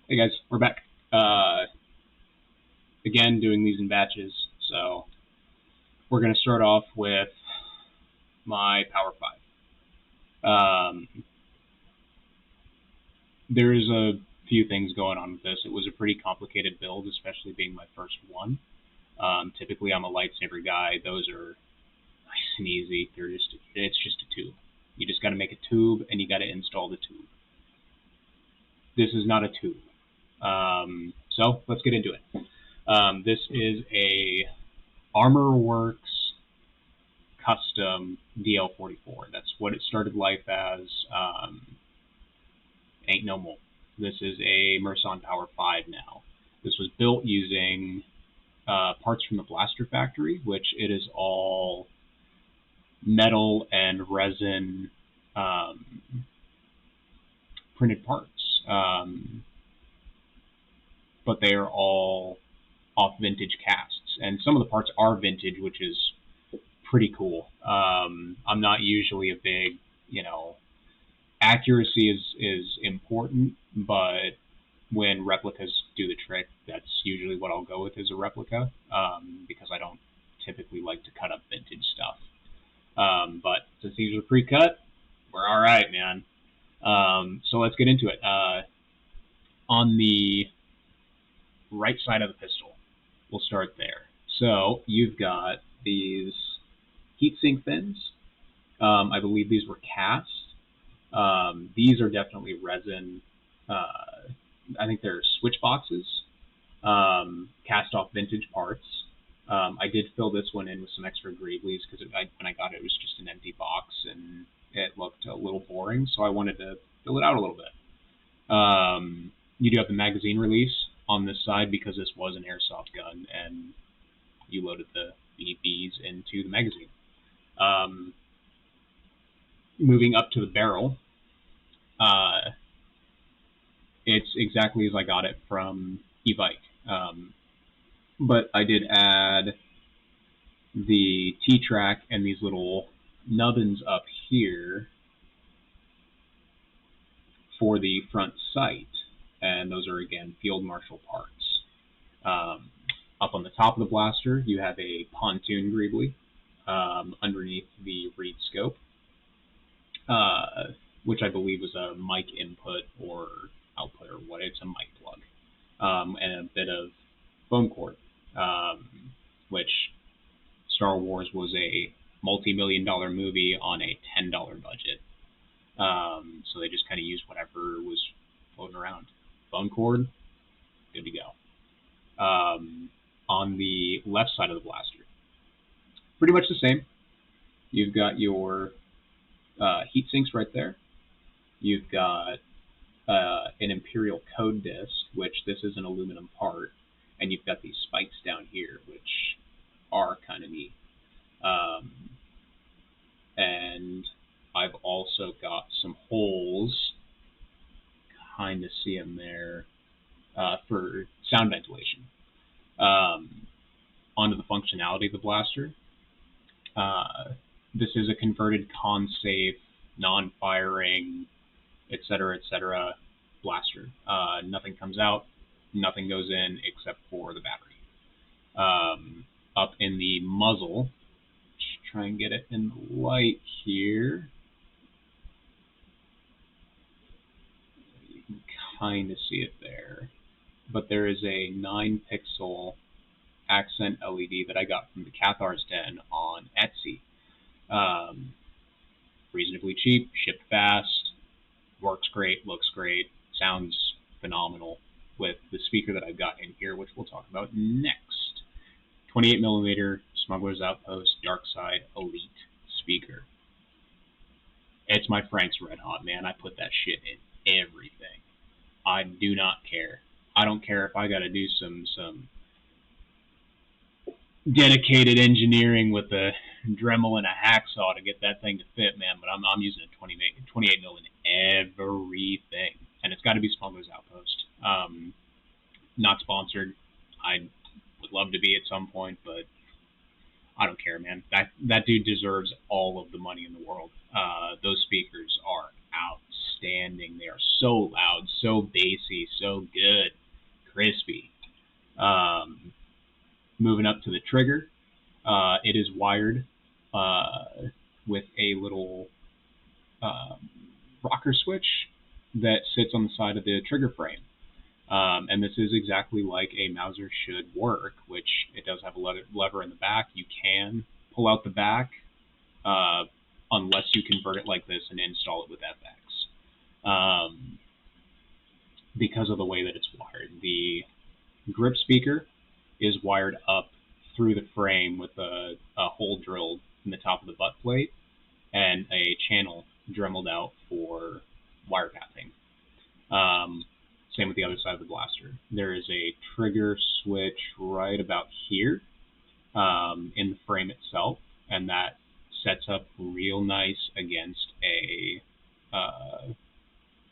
Hey guys, we're back. Again, doing these in batches. So we're going to start off with my Power 5. There's a few things going on with this. It was a pretty complicated build, especially being my first one. Typically, I'm a lightsaber guy. Those are nice and easy. It's just a tube. You just got to make a tube, and you got to install the tube. This is not a tube. So let's get into it. This is a ArmorWorks custom DL44. That's what it started life as. Ain't no more. This is a Merr-Sonn Power 5 now. This was built using parts from the Blaster Factory, which it is all metal and resin printed parts. But they are all off vintage casts. And some of the parts are vintage, which is pretty cool. I'm not usually a big, accuracy is important, but when replicas do the trick, that's usually what I'll go with as a replica, because I don't typically like to cut up vintage stuff. But since these are pre-cut, we're all right, man. So let's get into it. On the right side of the pistol, we'll start there. So you've got these heatsink fins. I believe these were cast. These are definitely resin. I think they're switch boxes, cast off vintage parts. I did fill this one in with some extra greeblies because when I got it, it was just an empty box and it looked a little boring, so I wanted to fill it out a little bit. You do have the magazine release on this side because this was an airsoft gun and you loaded the BBs into the magazine. Moving up to the barrel, it's exactly as I got it from e-bike. But I did add the T-track and these little nubbins up here for the front sight, and those are, again, Field Marshal parts. Up on the top of the blaster, you have a pontoon greebly underneath the reed scope, which I believe was a mic input or output or what. It's a mic plug, and a bit of foam cord, which Star Wars was a multi-million-dollar movie on a $10 budget. So they just kind of used whatever was floating around. Phone cord, good to go. On the left side of the blaster, pretty much the same. You've got your heat sinks right there. You've got an Imperial code disc, which this is an aluminum part, and you've got these spikes down here, which are kind of neat. And I've also got some holes, kind of see them there, for sound ventilation. Onto the functionality of the blaster. This is a converted con-safe, non-firing, etc., blaster. Nothing comes out, nothing goes in except for the battery. Up in the muzzle, just try and get it in the light here. You can kind of see it there. But there is a 9-pixel accent LED that I got from the Cathar's Den on Etsy. Reasonably cheap, shipped fast, works great, looks great, sounds phenomenal with the speaker that I've got in here, which we'll talk about next. 28mm Smuggler's Outpost Dark Side Elite speaker. It's my Frank's Red Hot, man. I put that shit in everything. I do not care. I don't care if I got to do some dedicated engineering with a Dremel and a hacksaw to get that thing to fit, man. But I'm using a 28mm in everything, and it's got to be Smuggler's Outpost. Not sponsored. I would love to be at some point, but I don't care, man. That dude deserves all of the money in the world. Those speakers are outstanding. They are so loud, so bassy, so good, crispy. Moving up to the trigger, it is wired with a little rocker switch that sits on the side of the trigger frame. And this is exactly like a Mauser should work, which it does have a lever in the back. You can pull out the back unless you convert it like this and install it with FX. Because of the way that it's wired. The grip speaker is wired up through the frame with a hole drilled in the top of the butt plate and a channel dremeled out for wiretapping. Same with the other side of the blaster. There is a trigger switch right about here in the frame itself, and that sets up real nice against a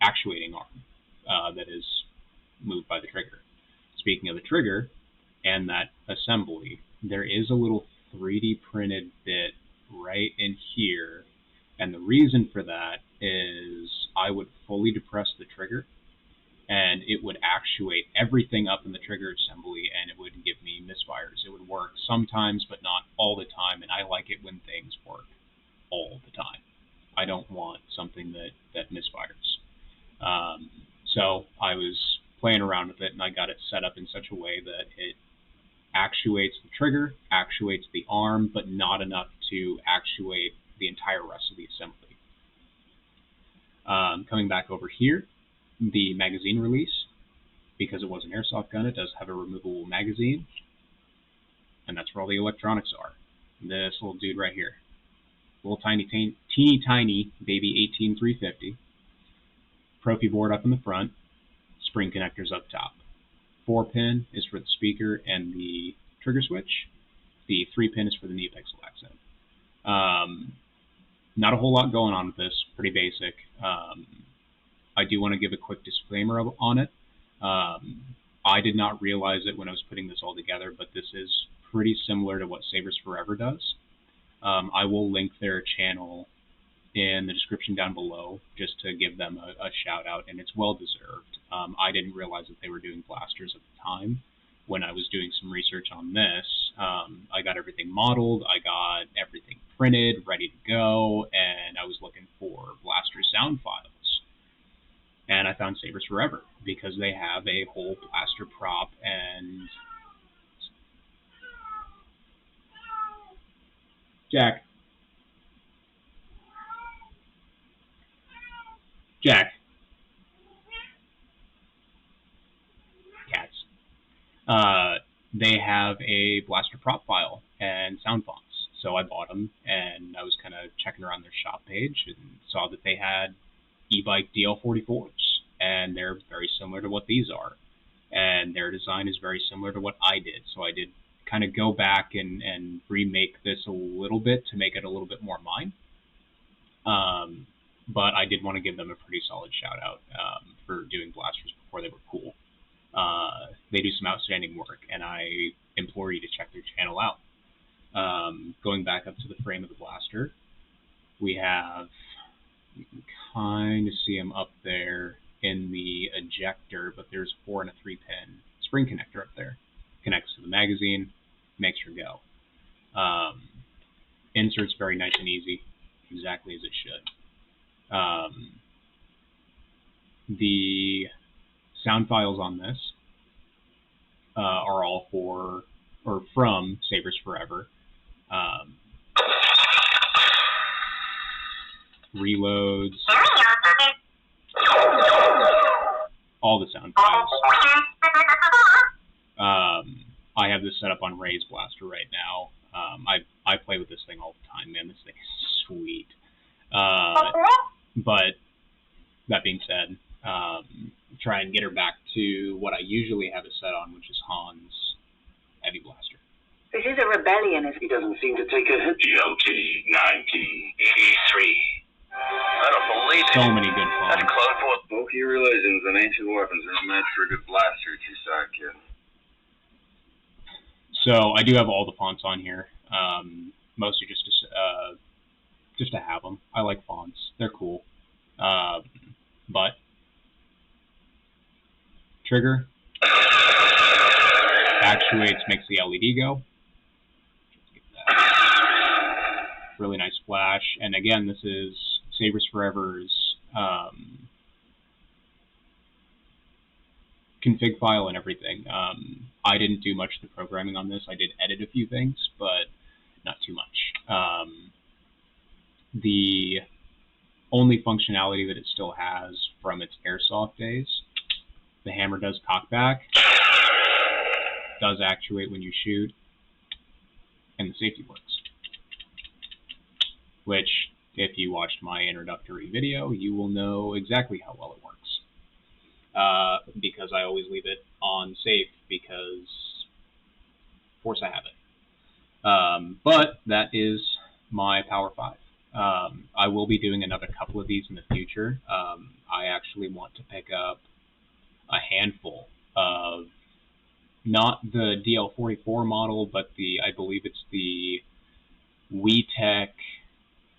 actuating arm that is moved by the trigger. Speaking of the trigger and that assembly, there is a little 3D printed bit right in here, and the reason for that is I would fully depress the trigger and it would actuate everything up in the trigger assembly, and it would give me misfires. It would work sometimes, but not all the time, and I like it when things work all the time. I don't want something that misfires. So I was playing around with it, and I got it set up in such a way that it actuates the trigger, actuates the arm, but not enough to actuate the entire rest of the assembly. Coming back over here, the magazine release, because it was an airsoft gun, it does have a removable magazine, and that's where all the electronics are. This little dude right here, little teeny tiny baby 18350, Profi board up in the front, spring connectors up top. 4-pin is for the speaker and the trigger switch. The 3-pin is for the neopixel accent. Not a whole lot going on with this, pretty basic. I do want to give a quick disclaimer on it. I did not realize it when I was putting this all together, but this is pretty similar to what SabersForever does. I will link their channel in the description down below just to give them a shout out, and it's well deserved. I didn't realize that they were doing blasters at the time. When I was doing some research on this, I got everything modeled, I got everything printed, ready to go, and I was looking for blaster sound files. And I found SabersForever because they have a whole blaster prop and... Jack. Cats. They have a blaster prop file and sound fonts. So I bought them, and I was kind of checking around their shop page and saw that they had e-bike DL44s, and they're very similar to what these are. And their design is very similar to what I did. So I did kind of go back and remake this a little bit to make it a little bit more mine. But I did want to give them a pretty solid shout out for doing blasters before they were cool. They do some outstanding work, and I implore you to check their channel out. Going back up to the frame of the blaster, we have, you can kind of see them up there in the ejector, but there's a 4 and a 3-pin spring connector up there. Connects to the magazine, makes her go. Inserts very nice and easy, exactly as it should. The sound files on this are all from SabersForever. Reloads, all the sound files. I have this set up on Ray's blaster right now. I play with this thing all the time, man. This thing is sweet. But that being said, try and get her back to what I usually have it set on, which is Han's heavy blaster. This is a rebellion. He doesn't seem to take a hit. GLT 1983. I don't believe it. So many good That's fonts. clone force. Bulky religions and ancient weapons are a match for a good blaster at your side, kid. So I do have all the fonts on here, mostly just to have them. I like fonts; they're cool. But trigger, actuates, makes the LED go. Really nice flash. And again, this is SabersForever's config file and everything. I didn't do much of the programming on this. I did edit a few things, but not too much. The only functionality that it still has from its airsoft days, the hammer does cock back, does actuate when you shoot, and the safety works. Which, if you watched my introductory video, you will know exactly how well it works. Because I always leave it on safe because, of course, I have it. But that is my Power 5. I will be doing another couple of these in the future. I actually want to pick up a handful of, not the DL44 model, but I believe it's the WeTech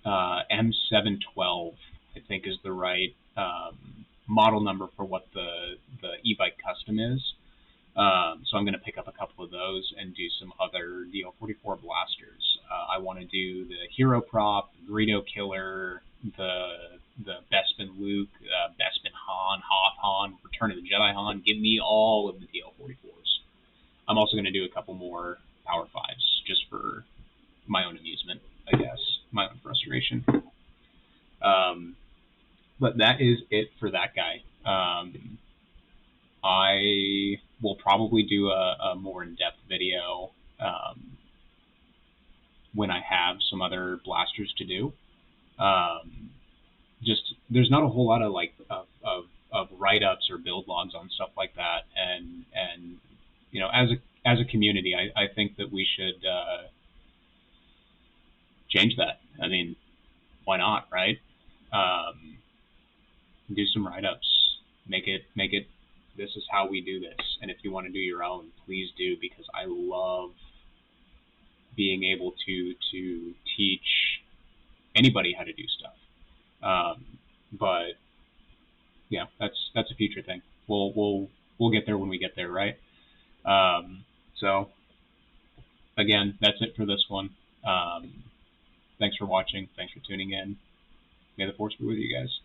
M712, I think is the right model number for what the e-bike custom is. So I'm going to pick up a couple of those and do some other DL44 blasters. I want to do the Hero Prop, Greedo Killer, the Bespin Luke, Bespin Han, Hoth Han, Return of the Jedi Han. Give me all of the DL44s. I'm also going to do a couple more Power 5s just for my own amusement, I guess, my own frustration. But that is it for that guy. I will probably do a more in-depth video when I have some other blasters to do. Just there's not a whole lot of of write-ups or build logs on stuff like that, and you know, as a community, I think that we should change that. I mean, why not, right? Do some write-ups, make it. This is how we do this, and if you want to do your own, please do, because I love being able to teach anybody how to do stuff. But yeah, that's a future thing. We'll get there when we get there, right? So again, that's it for this one. Thanks for watching. Thanks for tuning in. May the Force be with you guys.